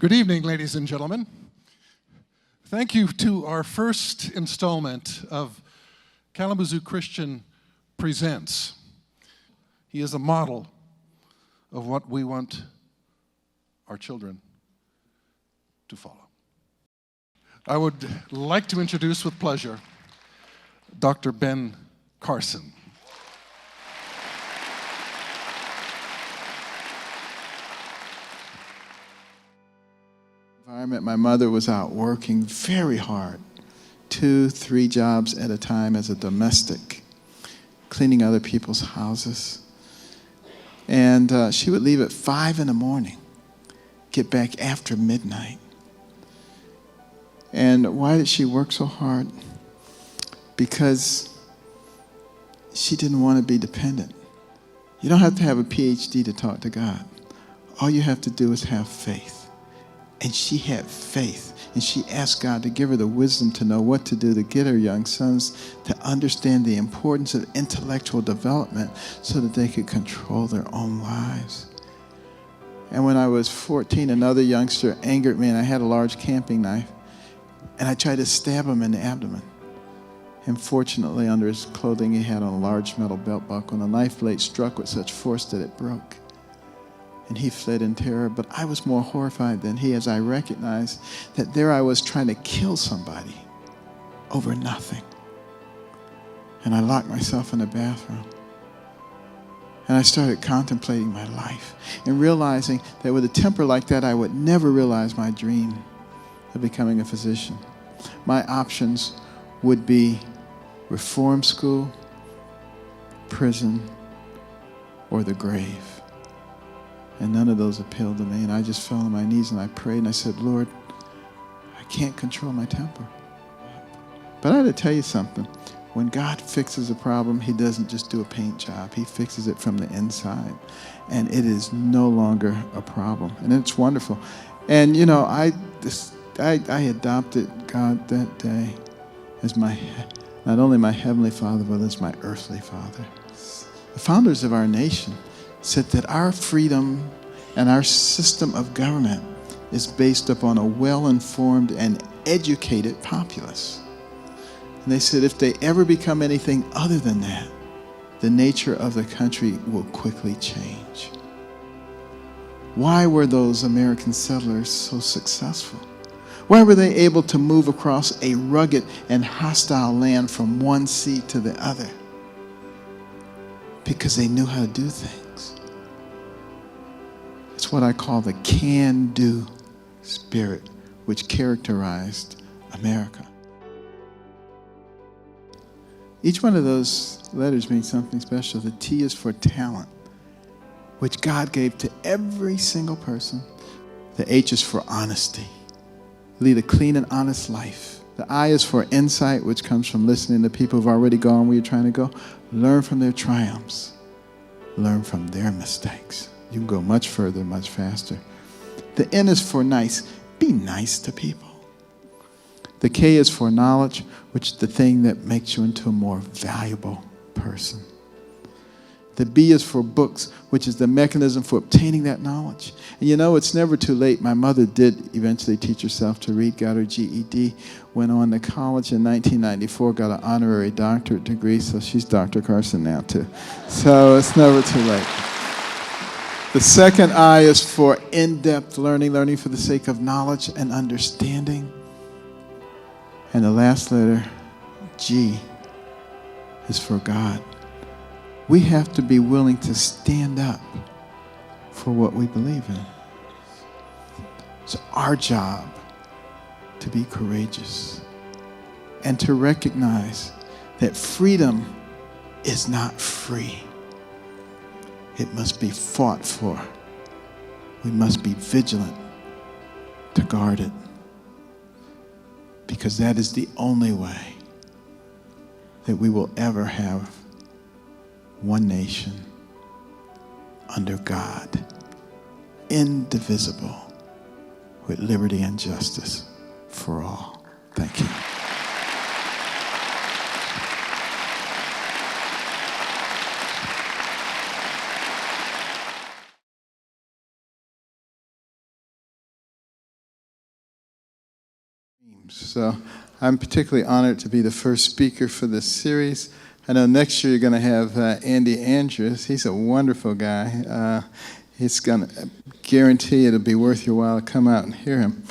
Good evening, ladies and gentlemen. Thank you to our first installment of Kalamazoo Christian Presents. He is a model of what we want our children to follow. I would like to introduce with pleasure Dr. Ben Carson. Environment, my mother was out working very hard, 2-3 jobs at a time as a domestic, cleaning other people's houses. And she would leave at 5 in the morning, get back after midnight. And why did she work so hard? Because she didn't want to be dependent. You don't have to have a PhD to talk to God. All you have to do is have faith. And she had faith, and she asked God to give her the wisdom to know what to do to get her young sons to understand the importance of intellectual development so that they could control their own lives. And when I was 14, another youngster angered me, and I had a large camping knife, and I tried to stab him in the abdomen. And fortunately, under his clothing, he had on a large metal belt buckle, and the knife blade struck with such force that it broke. And he fled in terror, but I was more horrified than he as I recognized that there I was trying to kill somebody over nothing. And I locked myself in the bathroom. And I started contemplating my life and realizing that with a temper like that, I would never realize my dream of becoming a physician. My options would be reform school, prison, or the grave. And none of those appealed to me. And I just fell on my knees and I prayed and I said, Lord, I can't control my temper. But I had to tell you something. When God fixes a problem, he doesn't just do a paint job. He fixes it from the inside. And it is no longer a problem. And it's wonderful. And, you know, I adopted God that day as not only my heavenly Father, but as my earthly Father. The founders of our nation said that our freedom and our system of government is based upon a well-informed and educated populace. And they said if they ever become anything other than that, the nature of the country will quickly change. Why were those American settlers so successful? Why were they able to move across a rugged and hostile land from one sea to the other? Because they knew how to do things. It's what I call the can-do spirit, which characterized America. Each one of those letters means something special. The T is for talent, which God gave to every single person. The H is for honesty. Lead a clean and honest life. The I is for insight, which comes from listening to people who've already gone where you're trying to go. Learn from their triumphs. Learn from their mistakes. You can go much further, much faster. The N is for nice. Be nice to people. The K is for knowledge, which is the thing that makes you into a more valuable person. The B is for books, which is the mechanism for obtaining that knowledge. And you know, it's never too late. My mother did eventually teach herself to read, got her GED, went on to college in 1994, got an honorary doctorate degree, so she's Dr. Carson now too. So it's never too late. The second I is for in-depth learning for the sake of knowledge and understanding. And the last letter, G, is for God. We have to be willing to stand up for what we believe in. It's our job to be courageous and to recognize that freedom is not free. It must be fought for. We must be vigilant to guard it, because that is the only way that we will ever have one nation under God, indivisible, with liberty and justice for all. Thank you. So I'm particularly honored to be the first speaker for this series. I know next year you're going to have Andy Andrews. He's a wonderful guy. He's going to guarantee it'll be worth your while to come out and hear him.